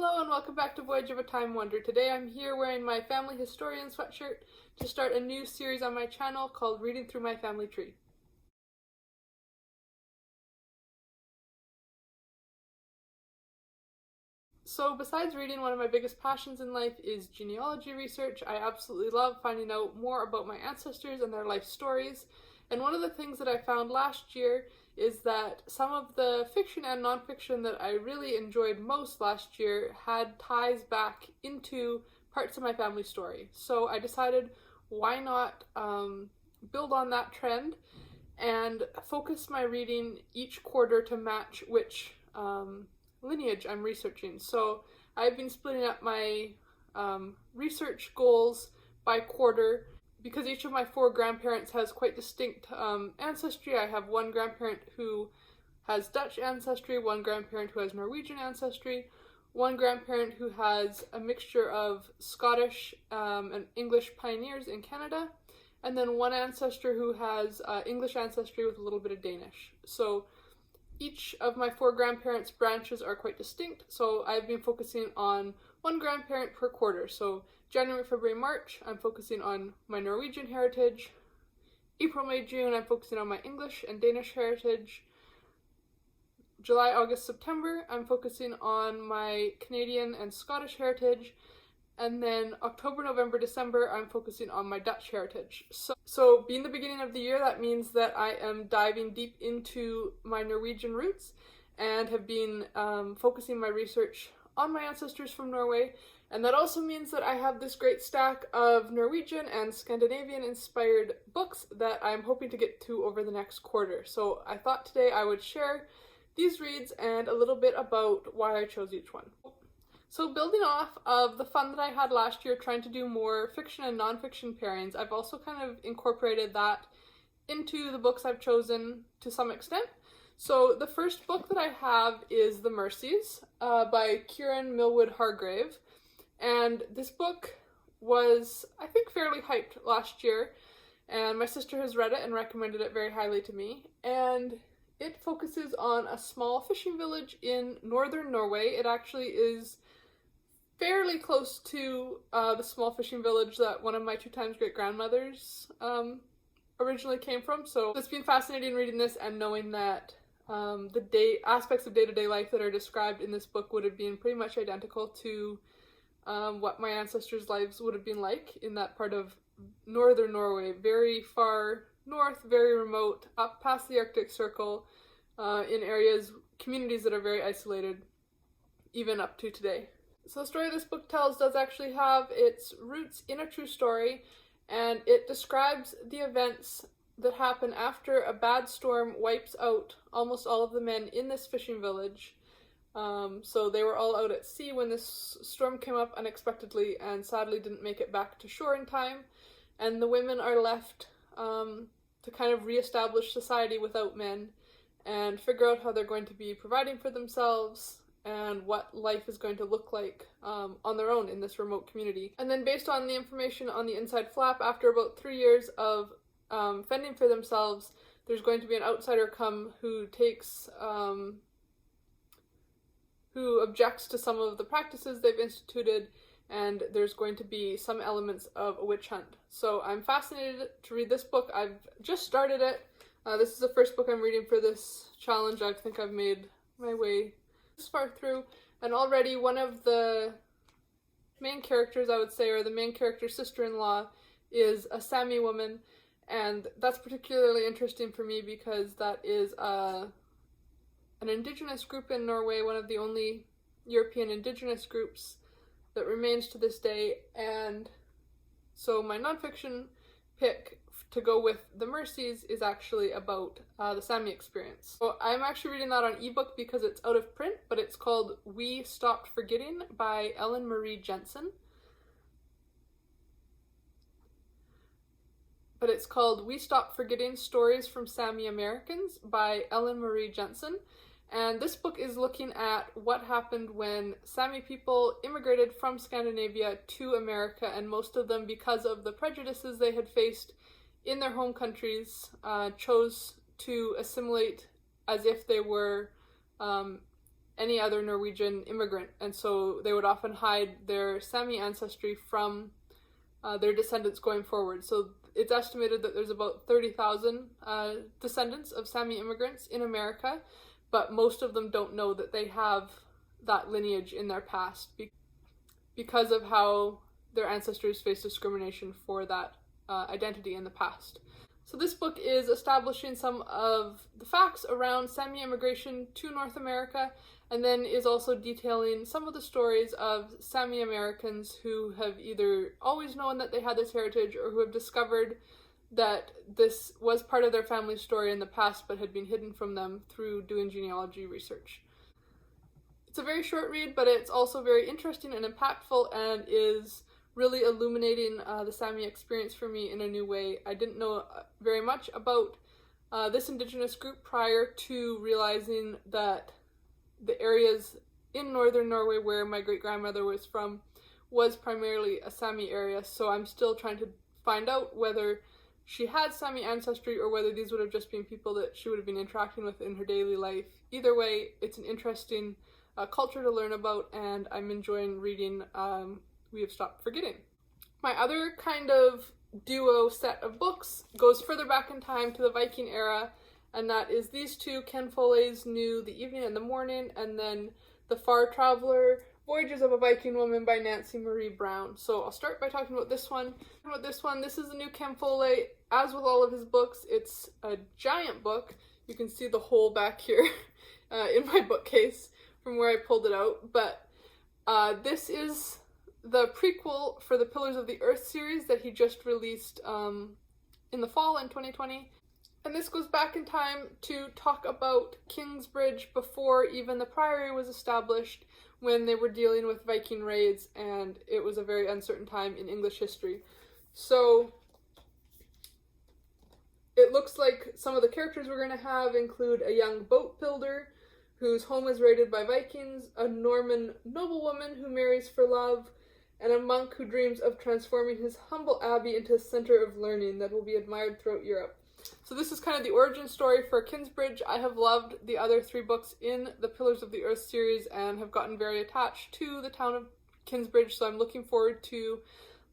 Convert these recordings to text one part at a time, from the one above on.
Hello and welcome back to Voyage of a Time Wonder. Today I'm here wearing my family historian sweatshirt to start a new series on my channel called Reading Through My Family Tree. So besides reading, one of my biggest passions in life is genealogy research. I absolutely love finding out more about my ancestors and their life stories. And one of the things that I found last year is that some of the fiction and nonfiction that I really enjoyed most last year had ties back into parts of my family story. So I decided, why not build on that trend and focus my reading each quarter to match which lineage I'm researching. So I've been splitting up my research goals by quarter. Because each of my four grandparents has quite distinct ancestry. I have one grandparent who has Dutch ancestry, one grandparent who has Norwegian ancestry, one grandparent who has a mixture of Scottish and English pioneers in Canada, and then one ancestor who has English ancestry with a little bit of Danish. So each of my four grandparents' branches are quite distinct, so I've been focusing on one grandparent per quarter. So January, February, March, I'm focusing on my Norwegian heritage. April, May, June, I'm focusing on my English and Danish heritage. July, August, September, I'm focusing on my Canadian and Scottish heritage. And then October, November, December, I'm focusing on my Dutch heritage. So being the beginning of the year, that means that I am diving deep into my Norwegian roots and have been focusing my research on my ancestors from Norway. And that also means that I have this great stack of Norwegian and Scandinavian inspired books that I'm hoping to get to over the next quarter. So I thought today I would share these reads and a little bit about why I chose each one. So building off of the fun that I had last year trying to do more fiction and nonfiction pairings, I've also kind of incorporated that into the books I've chosen to some extent. So the first book that I have is The Mercies by Kiran, Millwood, Hargrave. And this book was, I think, fairly hyped last year, and my sister has read it and recommended it very highly to me. And it focuses on a small fishing village in northern Norway. It actually is fairly close to the small fishing village that one of my two times great grandmothers originally came from. So it's been fascinating reading this and knowing that the aspects of day-to-day life that are described in this book would have been pretty much identical to what my ancestors' lives would have been like in that part of northern Norway, very far north, very remote, up past the Arctic Circle, in areas, communities that are very isolated, even up to today. So the story this book tells does actually have its roots in a true story, and it describes the events that happen after a bad storm wipes out almost all of the men in this fishing village. So they were all out at sea when this storm came up unexpectedly and sadly didn't make it back to shore in time. And the women are left to kind of reestablish society without men and figure out how they're going to be providing for themselves and what life is going to look like on their own in this remote community. And then based on the information on the inside flap, after about 3 years of fending for themselves, there's going to be an outsider come who takes who objects to some of the practices they've instituted, and there's going to be some elements of a witch hunt. So I'm fascinated to read this book. I've just started it. This is the first book I'm reading for this challenge. I think I've made my way this far through, and already one of the main characters, I would say, or the main character's sister-in-law, is a Sami woman, and that's particularly interesting for me because that is an indigenous group in Norway, one of the only European indigenous groups that remains to this day. And so my nonfiction pick to go with The Mercies is actually about the Sami experience. So I'm actually reading that on ebook because it's out of print, but it's called We Stopped Forgetting by Ellen Marie Jensen. But it's called We Stopped Forgetting Stories from Sami Americans by Ellen Marie Jensen. And this book is looking at what happened when Sami people immigrated from Scandinavia to America, and most of them, because of the prejudices they had faced in their home countries, chose to assimilate as if they were any other Norwegian immigrant, and so they would often hide their Sami ancestry from their descendants going forward. So it's estimated that there's about 30,000 descendants of Sami immigrants in America, but most of them don't know that they have that lineage in their past because of how their ancestors faced discrimination for that identity in the past. So this book is establishing some of the facts around Sami immigration to North America, and then is also detailing some of the stories of Sami Americans who have either always known that they had this heritage or who have discovered that this was part of their family story in the past but had been hidden from them through doing genealogy research. It's a very short read, but it's also very interesting and impactful, and is really illuminating the Sami experience for me in a new way. I didn't know very much about this Indigenous group prior to realizing that the areas in northern Norway where my great-grandmother was from was primarily a Sami area, so I'm still trying to find out whether she had Sami ancestry or whether these would have just been people that she would have been interacting with in her daily life. Either way, it's an interesting culture to learn about, and I'm enjoying reading We Have Stopped Forgetting. My other kind of duo set of books goes further back in time to the Viking era, and that is these two, Ken Follett's new The Evening and the Morning, and then The Far Traveler, Voyages of a Viking Woman by Nancy Marie Brown. So I'll start by talking about this one. This is the new Ken Follett. As with all of his books, it's a giant book. You can see the hole back here in my bookcase from where I pulled it out. But this is the prequel for the Pillars of the Earth series that he just released in the fall in 2020. And this goes back in time to talk about Kingsbridge before even the Priory was established, when they were dealing with Viking raids, and it was a very uncertain time in English history. So it looks like some of the characters we're going to have include a young boat builder whose home is raided by Vikings, a Norman noblewoman who marries for love, and a monk who dreams of transforming his humble abbey into a center of learning that will be admired throughout Europe. So this is kind of the origin story for Kingsbridge. I have loved the other three books in the Pillars of the Earth series and have gotten very attached to the town of Kingsbridge, so I'm looking forward to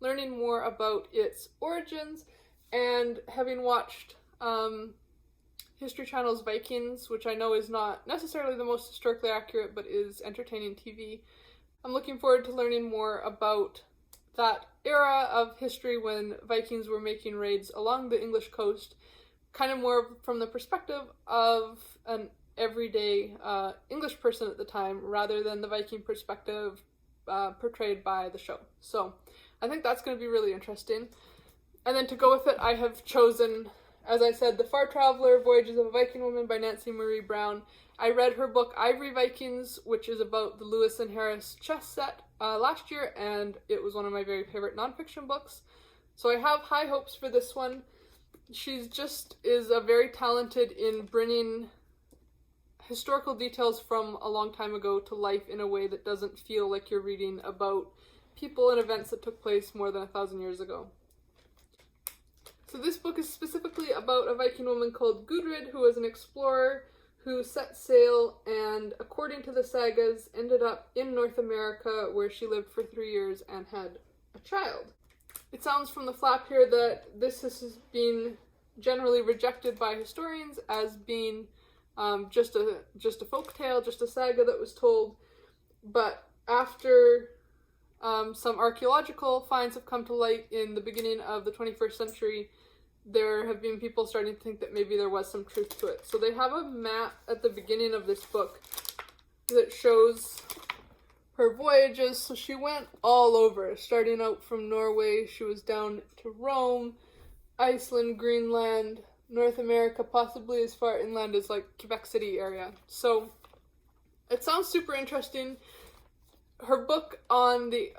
learning more about its origins. And having watched History Channel's Vikings, which I know is not necessarily the most historically accurate but is entertaining TV, I'm looking forward to learning more about that era of history when Vikings were making raids along the English coast, kind of more from the perspective of an everyday English person at the time, rather than the Viking perspective portrayed by the show. So I think that's going to be really interesting. And then to go with it, I have chosen, as I said, The Far Traveler, Voyages of a Viking Woman by Nancy Marie Brown. I read her book Ivory Vikings, which is about the Lewis and Harris chess set last year, and it was one of my very favorite nonfiction books. So I have high hopes for this one. She just is very talented in bringing historical details from a long time ago to life in a way that doesn't feel like you're reading about people and events that took place more than 1,000 years ago. So this book is specifically about a Viking woman called Gudrid, who was an explorer who set sail and, according to the sagas, ended up in North America, where she lived for 3 years and had a child. It sounds from the flap here that this has been generally rejected by historians as being just a folktale, just a saga that was told, but after some archaeological finds have come to light in the beginning of the 21st century, there have been people starting to think that maybe there was some truth to it. So they have a map at the beginning of this book that shows her voyages. So she went all over, starting out from Norway. She was down to Rome, Iceland, Greenland, North America, possibly as far inland as like Quebec City area. So it sounds super interesting. Her book on the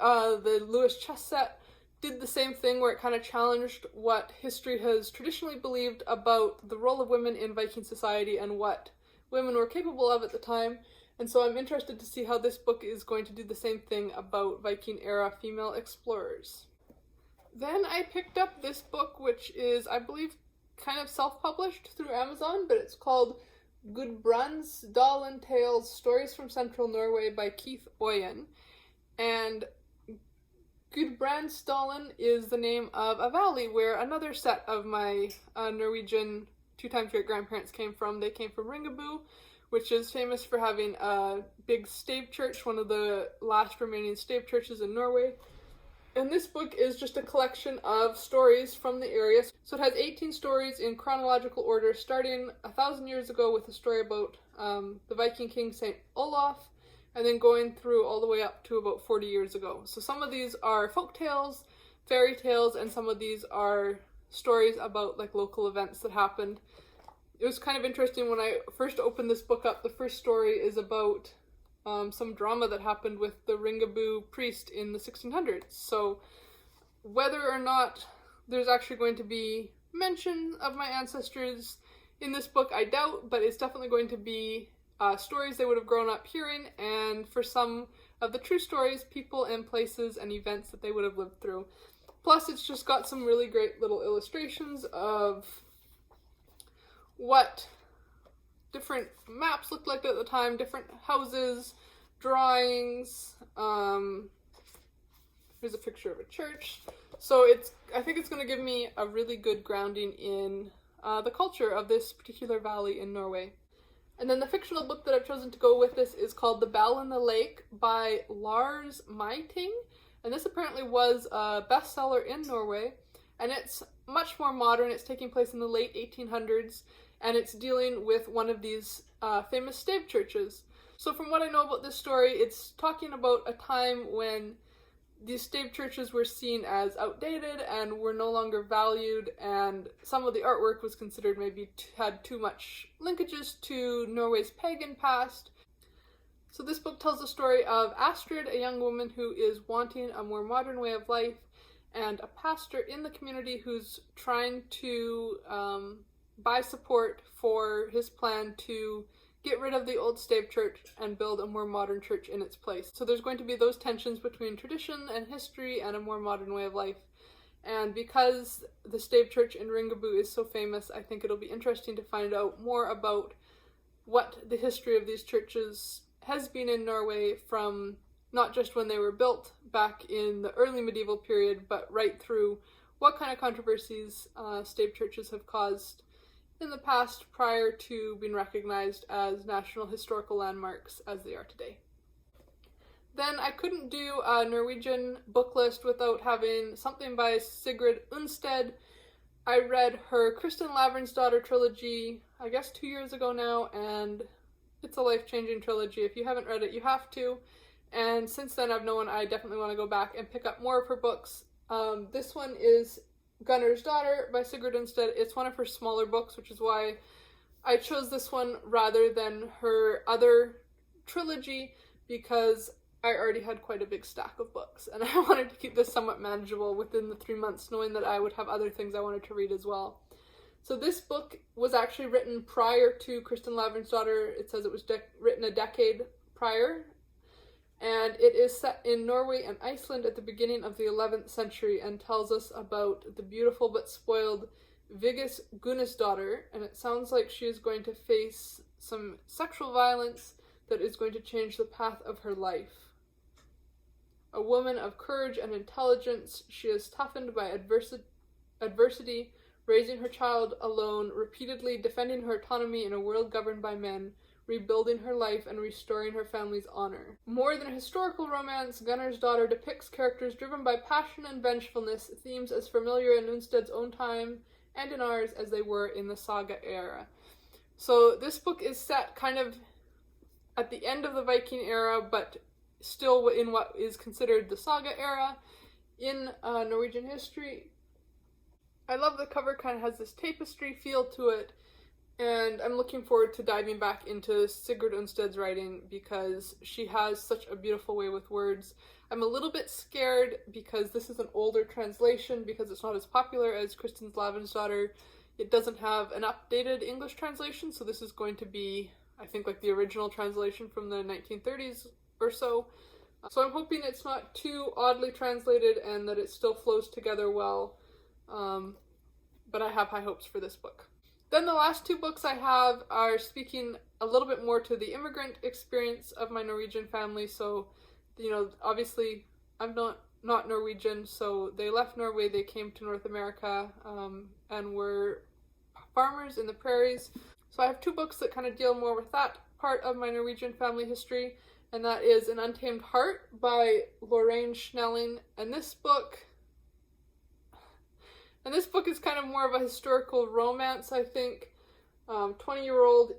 Lewis chess set did the same thing, where it kind of challenged what history has traditionally believed about the role of women in Viking society and what women were capable of at the time. And so I'm interested to see how this book is going to do the same thing about Viking era female explorers. Then I picked up this book, which is, I believe, kind of self-published through Amazon, but it's called Gudbrandsdalen Tales, Stories from Central Norway by Keith Oien. And Gudbrandsdalen is the name of a valley where another set of my Norwegian two-times great-grandparents came from. They came from Ringabu, which is famous for having a big stave church, one of the last remaining stave churches in Norway. And this book is just a collection of stories from the area. So it has 18 stories in chronological order, starting 1,000 years ago with a story about the Viking king St. Olaf, and then going through all the way up to about 40 years ago. So some of these are folk tales, fairy tales, and some of these are stories about like local events that happened. It was kind of interesting when I first opened this book up. The first story is about some drama that happened with the Ringabu priest in the 1600s. So whether or not there's actually going to be mention of my ancestors in this book, I doubt, but it's definitely going to be stories they would have grown up hearing, and for some of the true stories, people and places and events that they would have lived through. Plus, it's just got some really great little illustrations of what different maps looked like at the time, different houses, drawings. Here's a picture of a church. So I think it's going to give me a really good grounding in the culture of this particular valley in Norway. And then the fictional book that I've chosen to go with this is called The Bell in the Lake by Lars Mytting. And this apparently was a bestseller in Norway. And it's much more modern. It's taking place in the late 1800s. And it's dealing with one of these famous stave churches. So from what I know about this story, it's talking about a time when these stave churches were seen as outdated and were no longer valued, and some of the artwork was considered maybe had too much linkages to Norway's pagan past. So this book tells the story of Astrid, a young woman who is wanting a more modern way of life, and a pastor in the community who's trying to buy support for his plan to get rid of the old stave church and build a more modern church in its place. So there's going to be those tensions between tradition and history and a more modern way of life. And because the stave church in Ringabu is so famous, I think it'll be interesting to find out more about what the history of these churches has been in Norway, from not just when they were built back in the early medieval period, but right through what kind of controversies stave churches have caused in the past prior to being recognized as national historical landmarks as they are today. Then I couldn't do a Norwegian book list without having something by Sigrid Undset. I read her Kristin Lavransdatter trilogy, I guess 2 years ago now, and it's a life-changing trilogy. If you haven't read it, you have to. And since then I've known I definitely want to go back and pick up more of her books. This one is Gunnar's Daughter by Sigrid Undset. It's one of her smaller books, which is why I chose this one rather than her other trilogy, because I already had quite a big stack of books, and I wanted to keep this somewhat manageable within the 3 months, knowing that I would have other things I wanted to read as well. So this book was actually written prior to Kristin Lavransdatter. It says it was written a decade prior, and it is set in Norway and Iceland at the beginning of the 11th century and tells us about the beautiful but spoiled Vigdis Gunnarsdottir, and it sounds like she is going to face some sexual violence that is going to change the path of her life. A woman of courage and intelligence, she is toughened by adversity, raising her child alone, repeatedly defending her autonomy in a world governed by men, rebuilding her life and restoring her family's honor. More than a historical romance, Gunnar's Daughter depicts characters driven by passion and vengefulness, themes as familiar in Undset's own time and in ours as they were in the saga era. So this book is set kind of at the end of the Viking era, but still in what is considered the saga era in Norwegian history. I love the cover, kind of has this tapestry feel to it, and I'm looking forward to diving back into Sigrid Undset's writing because she has such a beautiful way with words. I'm a little bit scared because this is an older translation, because it's not as popular as Kristin Lavransdatter. It doesn't have an updated English translation, so this is going to be, I think, like the original translation from the 1930s or so. So I'm hoping it's not too oddly translated and that it still flows together well. But I have high hopes for this book. Then the last two books I have are speaking a little bit more to the immigrant experience of my Norwegian family. So, you know, obviously I'm not Norwegian, so they left Norway, they came to North America, and were farmers in the prairies. So I have two books that kind of deal more with that part of my Norwegian family history, and that is An Untamed Heart by Lorraine Snelling, and this book is kind of more of a historical romance, I think. 20-year-old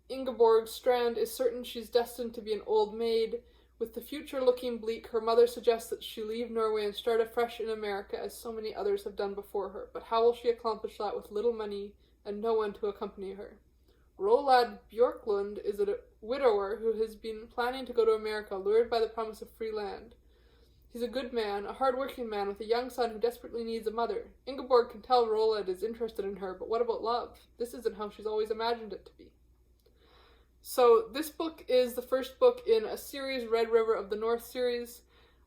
Ingeborg Strand is certain she's destined to be an old maid. With the future looking bleak, her mother suggests that she leave Norway and start afresh in America, as so many others have done before her. But how will she accomplish that with little money and no one to accompany her? Roland Bjorklund is a widower who has been planning to go to America, lured by the promise of free land. He's a good man, a hard-working man with a young son who desperately needs a mother. Ingeborg can tell Roland is interested in her, but what about love? This isn't how she's always imagined it to be. So this book is the first book in a series, Red River of the North series.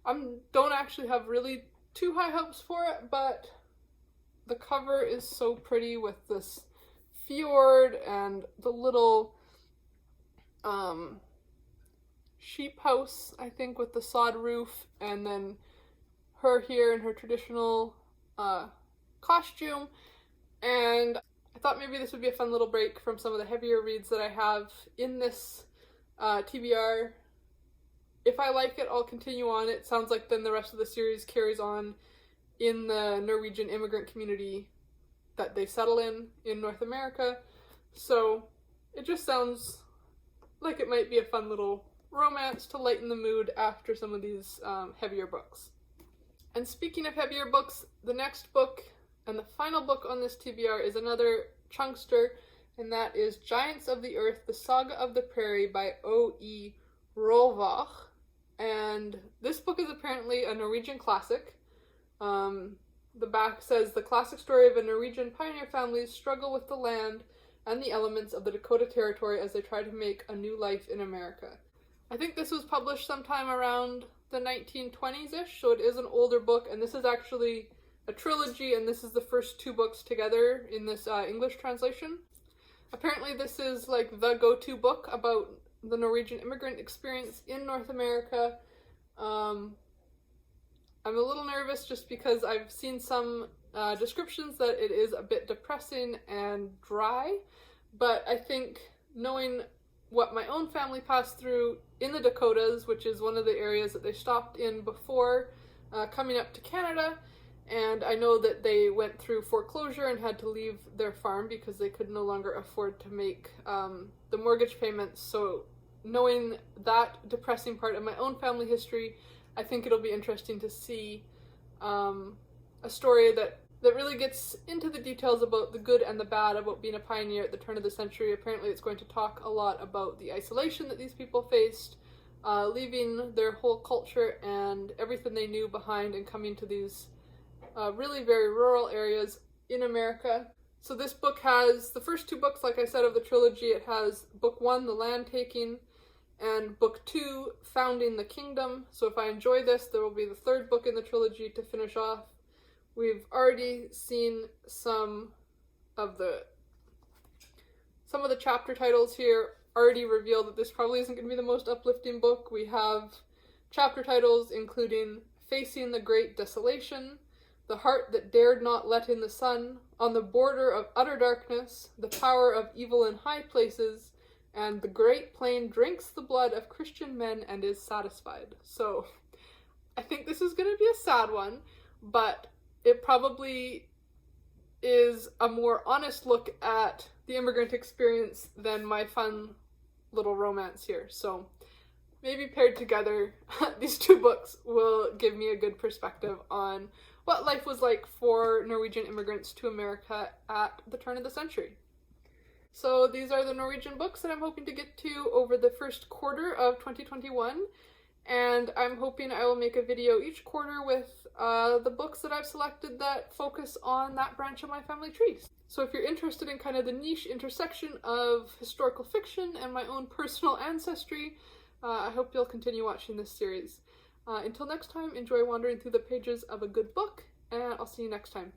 I don't actually have really too high hopes for it, but the cover is so pretty with this fjord and the little sheep house, I think, with the sod roof, and then her here in her traditional costume. And I thought maybe this would be a fun little break from some of the heavier reads that I have in this TBR. If I like it, I'll continue on. It sounds like then the rest of the series carries on in the Norwegian immigrant community that they settle in North America. So it just sounds like it might be a fun little romance to lighten the mood after some of these heavier books. And speaking of heavier books, the next book and the final book on this TBR is another chunkster, and that is Giants of the Earth, The Saga of the Prairie by O.E. Rølvaag. And this book is apparently a Norwegian classic. The back says, the classic story of a Norwegian pioneer family's struggle with the land and the elements of the Dakota Territory as they try to make a new life in America. I think this was published sometime around the 1920s-ish, so it is an older book, and this is actually a trilogy, and this is the first two books together in this English translation. Apparently this is like the go-to book about the Norwegian immigrant experience in North America. I'm a little nervous just because I've seen some descriptions that it is a bit depressing and dry, but I think knowing what my own family passed through in the Dakotas, which is one of the areas that they stopped in before coming up to Canada, and I know that they went through foreclosure and had to leave their farm because they could no longer afford to make the mortgage payments. So knowing that depressing part of my own family history, I think it'll be interesting to see a story that really gets into the details about the good and the bad about being a pioneer at the turn of the century. Apparently it's going to talk a lot about the isolation that these people faced, leaving their whole culture and everything they knew behind and coming to these really very rural areas in America. So this book has the first two books, like I said, of the trilogy. It has book 1, The Land Taking, and book 2, Founding the Kingdom. So if I enjoy this, there will be the third book in the trilogy to finish off. We've already seen some of the chapter titles here already reveal that this probably isn't going to be the most uplifting book. We have chapter titles including Facing the Great Desolation, The Heart That Dared Not Let in the Sun, On the Border of Utter Darkness, The Power of Evil in High Places, and The Great Plain Drinks the Blood of Christian Men and Is Satisfied. So I think this is going to be a sad one, but it probably is a more honest look at the immigrant experience than my fun little romance here. So maybe paired together, these two books will give me a good perspective on what life was like for Norwegian immigrants to America at the turn of the century. So these are the Norwegian books that I'm hoping to get to over the first quarter of 2021. And I'm hoping I will make a video each quarter with the books that I've selected that focus on that branch of my family tree. So if you're interested in kind of the niche intersection of historical fiction and my own personal ancestry, I hope you'll continue watching this series. Until next time, enjoy wandering through the pages of a good book, and I'll see you next time.